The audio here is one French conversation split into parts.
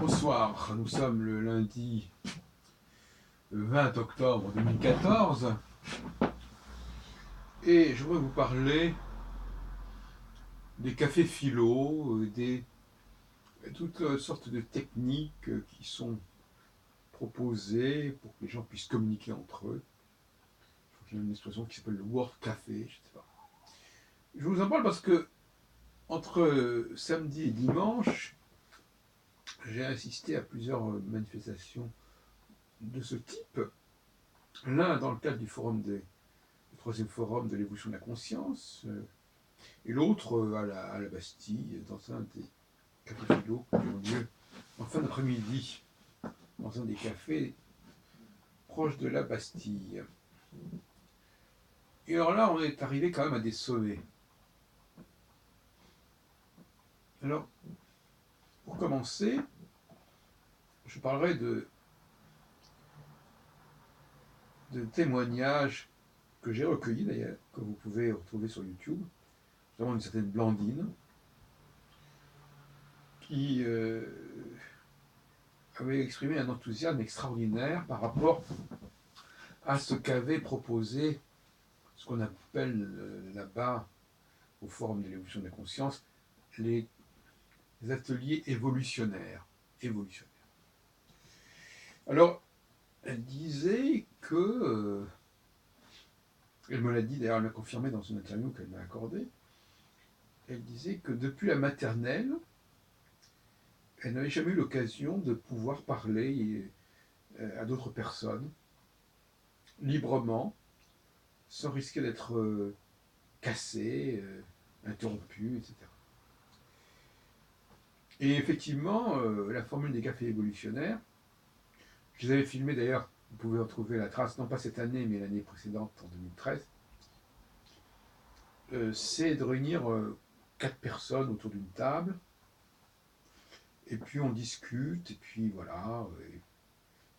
bonsoir, nous sommes le lundi 20 octobre 2014 et je voudrais vous parler des cafés philo, toutes sortes de techniques qui sont proposées pour que les gens puissent communiquer entre eux. Je crois qu'il y a une expression qui s'appelle le Word Café, je sais pas. Je vous en parle parce que entre samedi et dimanche, j'ai assisté à plusieurs manifestations de ce type. L'un dans le cadre du troisième forum de l'évolution de la conscience, et l'autre à la Bastille, dans un des cafés philo qui ont lieu en fin d'après-midi, dans un des cafés proches de la Bastille. Et alors là, on est arrivé quand même à des sommets. Alors, pour commencer, je parlerai de témoignages que j'ai recueillis d'ailleurs, que vous pouvez retrouver sur YouTube, notamment une certaine Blandine, qui avait exprimé un enthousiasme extraordinaire par rapport à ce qu'avait proposé ce qu'on appelle là-bas, au Forum de l'évolution de la conscience, les ateliers évolutionnaires. Alors, elle disait que, elle me l'a dit d'ailleurs, elle m'a confirmé dans une interview qu'elle m'a accordée, elle disait que depuis la maternelle, elle n'avait jamais eu l'occasion de pouvoir parler à d'autres personnes librement, sans risquer d'être cassée, interrompue, etc. Et effectivement, la formule des cafés évolutionnaires, je les avais filmés d'ailleurs, vous pouvez retrouver la trace, non pas cette année, mais l'année précédente, en 2013, c'est de réunir 4 personnes autour d'une table, et puis on discute, et puis voilà,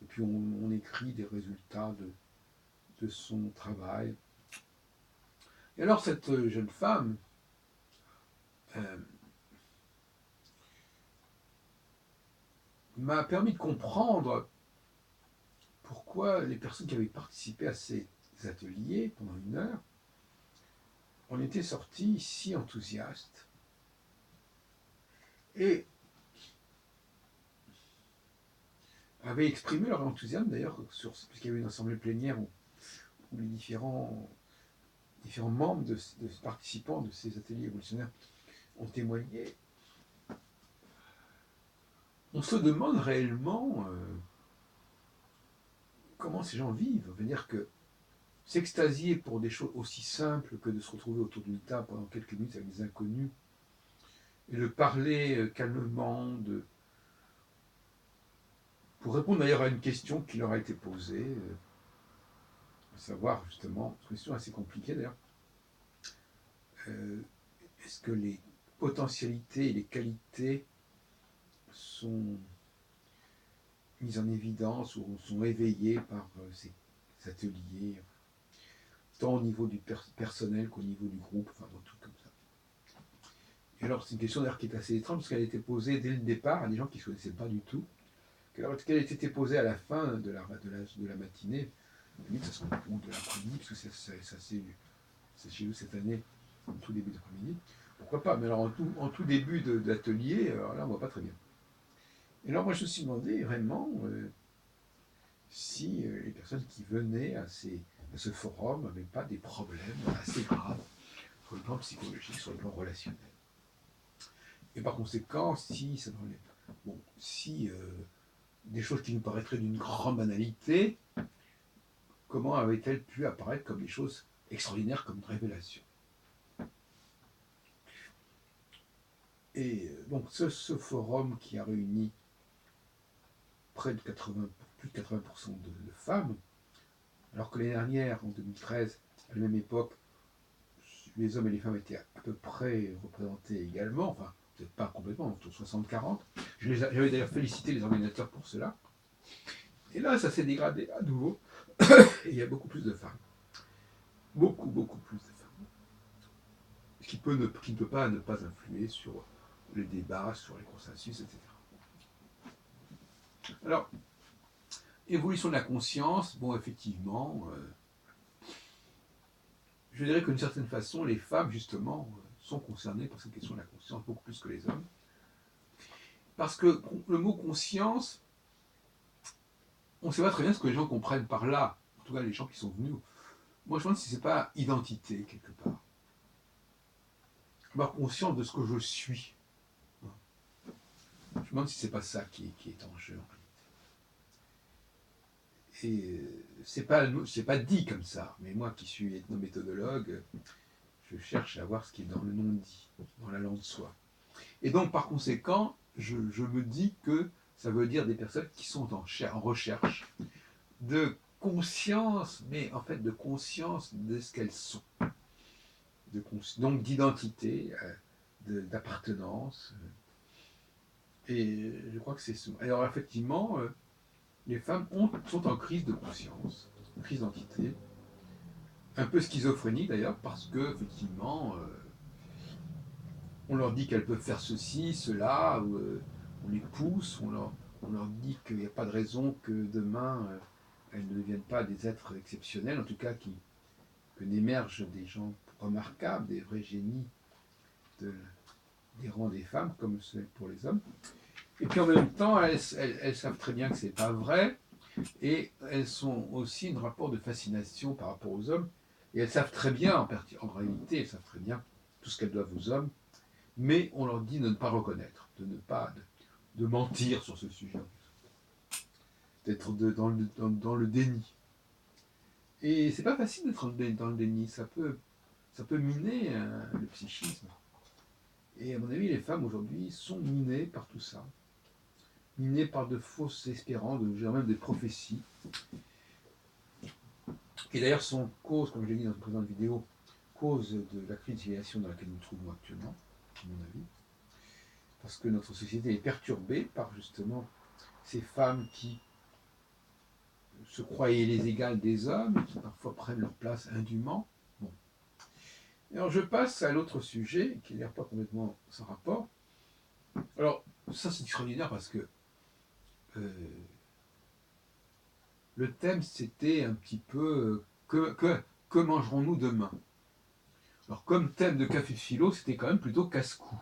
et puis on écrit des résultats de son travail. Et alors cette jeune femme, m'a permis de comprendre pourquoi les personnes qui avaient participé à ces ateliers pendant 1 heure en étaient sorties si enthousiastes et avaient exprimé leur enthousiasme d'ailleurs, puisqu'il y avait une assemblée plénière où les différents membres de participants de ces ateliers évolutionnaires ont témoigné. On se demande réellement comment ces gens vivent. C'est-à-dire que s'extasier pour des choses aussi simples que de se retrouver autour d'une table pendant quelques minutes avec des inconnus et de parler calmement, pour répondre d'ailleurs à une question qui leur a été posée, à savoir justement, une question assez compliquée d'ailleurs, est-ce que les potentialités et les qualités sont mises en évidence ou sont éveillées par ces ateliers, tant au niveau du personnel qu'au niveau du groupe, enfin tout comme ça. Et alors c'est une question d'ailleurs qui est assez étrange parce qu'elle a été posée dès le départ à des gens qui ne se connaissaient pas du tout, qu'elle a été posée à la fin de la matinée, ou de l'après-midi, parce que c'est chez nous cette année, en tout début d'après-midi. Pourquoi pas? Mais alors en tout début d'atelier, alors là on ne voit pas très bien. Et alors moi je me suis demandé vraiment si les personnes qui venaient à ce forum n'avaient pas des problèmes assez graves sur le plan psychologique, sur le plan relationnel. Et par conséquent, si des choses qui nous paraîtraient d'une grande banalité, comment avaient-elles pu apparaître comme des choses extraordinaires, comme une révélation? Et donc ce forum qui a réuni plus de 80% de femmes, alors que l'année dernière, en 2013, à la même époque, les hommes et les femmes étaient à peu près représentés également, enfin peut-être pas complètement, autour de 60-40. J'avais d'ailleurs félicité les organisateurs pour cela. Et là, ça s'est dégradé à nouveau, et il y a beaucoup plus de femmes. Beaucoup plus de femmes. Ce qui ne peut pas ne pas influer sur les débats, sur les consensus, etc. Alors, évolution de la conscience, bon, effectivement, je dirais que d'une certaine façon, les femmes, justement, sont concernées par cette question de la conscience beaucoup plus que les hommes. Parce que le mot conscience, on ne sait pas très bien ce que les gens comprennent par là. En tout cas, les gens qui sont venus. Moi, je me demande si ce n'est pas identité, quelque part. Avoir conscience de ce que je suis. Je me demande si ce n'est pas ça qui est en jeu, en réalité. Et c'est pas dit comme ça. Mais moi, qui suis ethnométhodologue, je cherche à voir ce qui est dans le non-dit, dans la langue de soi. Et donc, par conséquent, je me dis que ça veut dire des personnes qui sont en recherche de conscience, mais en fait de conscience de ce qu'elles sont. Donc d'identité, d'appartenance. Et je crois que c'est ça. Alors effectivement, les femmes sont en crise de conscience, crise d'identité, un peu schizophrénie d'ailleurs, parce que effectivement, on leur dit qu'elles peuvent faire ceci, cela, ou, on les pousse, on leur dit qu'il n'y a pas de raison que demain elles ne deviennent pas des êtres exceptionnels, en tout cas que n'émergent des gens remarquables, des vrais génies des rangs des femmes, comme c'est pour les hommes. Et puis en même temps, elles savent très bien que c'est pas vrai, et elles sont aussi un rapport de fascination par rapport aux hommes, et elles savent très bien, en réalité, elles savent très bien tout ce qu'elles doivent aux hommes, mais on leur dit de ne pas reconnaître, de mentir sur ce sujet, d'être dans le déni. Et c'est pas facile d'être dans le déni, ça peut miner le psychisme. Et à mon avis, les femmes aujourd'hui sont minées par tout ça, minées par de fausses espérances, même des prophéties. Et d'ailleurs sont cause, comme je l'ai dit dans une précédente vidéo, cause de la crise de civilisation dans laquelle nous nous trouvons actuellement, à mon avis. Parce que notre société est perturbée par justement ces femmes qui se croyaient les égales des hommes, qui parfois prennent leur place indûment. Bon. Et alors je passe à l'autre sujet, qui n'est pas complètement sans rapport. Alors, ça c'est extraordinaire parce que le thème c'était un petit peu que mangerons-nous demain? Alors comme thème de café philo, c'était quand même plutôt casse-cou.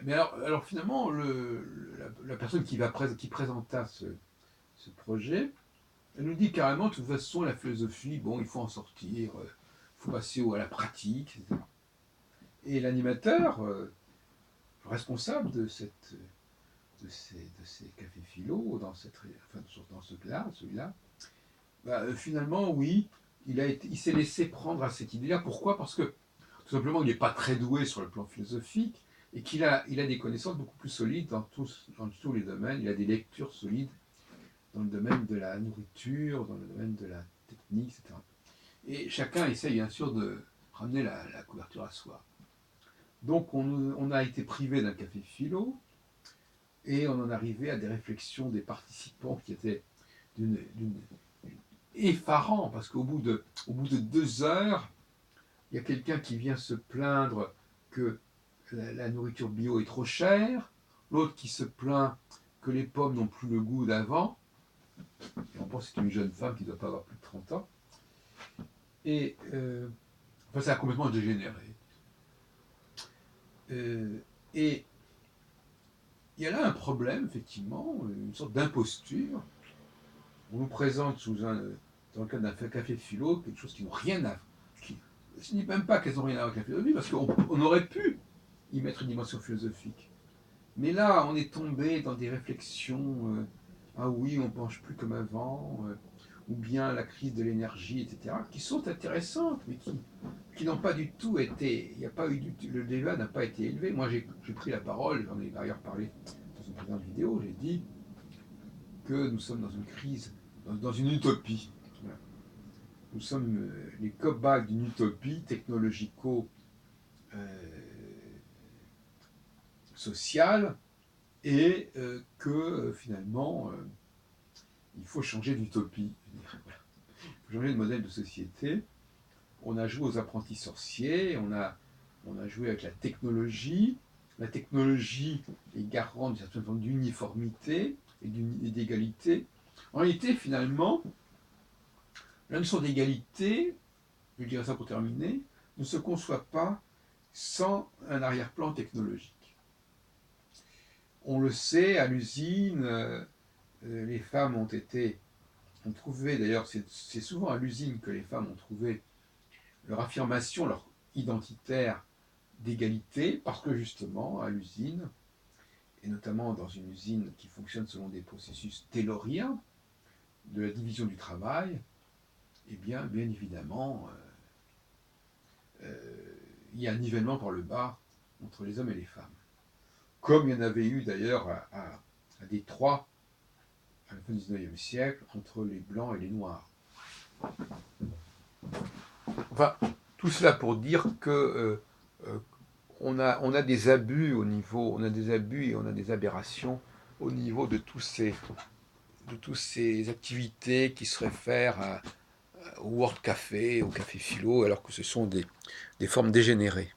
Mais alors finalement, la personne qui présenta ce projet, elle nous dit carrément, de toute façon, la philosophie, bon, il faut en sortir, il faut passer à la pratique, etc. Et l'animateur, responsable de ces cafés philo, dans celui-là, finalement, oui, il s'est laissé prendre à cette idée-là. Pourquoi? Parce que, tout simplement, il n'est pas très doué sur le plan philosophique, et qu'il a des connaissances beaucoup plus solides dans tous les domaines. Il a des lectures solides dans le domaine de la nourriture, dans le domaine de la technique, etc. Et chacun essaye bien sûr de ramener la couverture à soi. Donc on a été privé d'un café philo, et on en arrivait à des réflexions des participants qui étaient d'une effarant, parce qu'au bout de 2 heures, il y a quelqu'un qui vient se plaindre que la nourriture bio est trop chère, l'autre qui se plaint que les pommes n'ont plus le goût d'avant, et on pense que c'est une jeune femme qui ne doit pas avoir plus de 30 ans, et enfin ça a complètement dégénéré. Et il y a là un problème, effectivement, une sorte d'imposture. On nous présente dans le cadre d'un café de philo, quelque chose qui n'a rien à... Je ne dis même pas qu'elles n'ont rien à voir avec la philosophie, parce qu'on aurait pu y mettre une dimension philosophique. Mais là, on est tombé dans des réflexions, ah oui, on ne mange plus comme avant, ou bien la crise de l'énergie, etc., qui sont intéressantes, mais qui n'ont pas du tout été, il n'y a pas eu le débat n'a pas été élevé. Moi, j'ai pris la parole, j'en ai d'ailleurs parlé dans une précédente vidéo, j'ai dit que nous sommes dans une crise, dans une utopie. Voilà. Nous sommes les cobayes d'une utopie technologico-sociale, et que finalement, il faut changer d'utopie. Voilà. Il faut changer de modèle de société. On a joué aux apprentis sorciers, on a joué avec la technologie, la technologie est garante d'une certaine forme d'uniformité et d'égalité. En réalité, finalement, la notion d'égalité, je dirais ça pour terminer, ne se conçoit pas sans un arrière-plan technologique. On le sait, à l'usine, les femmes ont trouvé, d'ailleurs c'est souvent à l'usine que les femmes ont trouvé leur affirmation, leur identitaire d'égalité, parce que justement, à l'usine, et notamment dans une usine qui fonctionne selon des processus tayloriens de la division du travail, eh bien évidemment, il y a un nivellement par le bas entre les hommes et les femmes. Comme il y en avait eu d'ailleurs à Détroit, à la fin du 19e siècle, entre les blancs et les noirs. Enfin, tout cela pour dire que on a des abus au niveau, on a des abus et on a des aberrations au niveau de toutes ces activités qui se réfèrent au World Café, au Café Philo, alors que ce sont des formes dégénérées.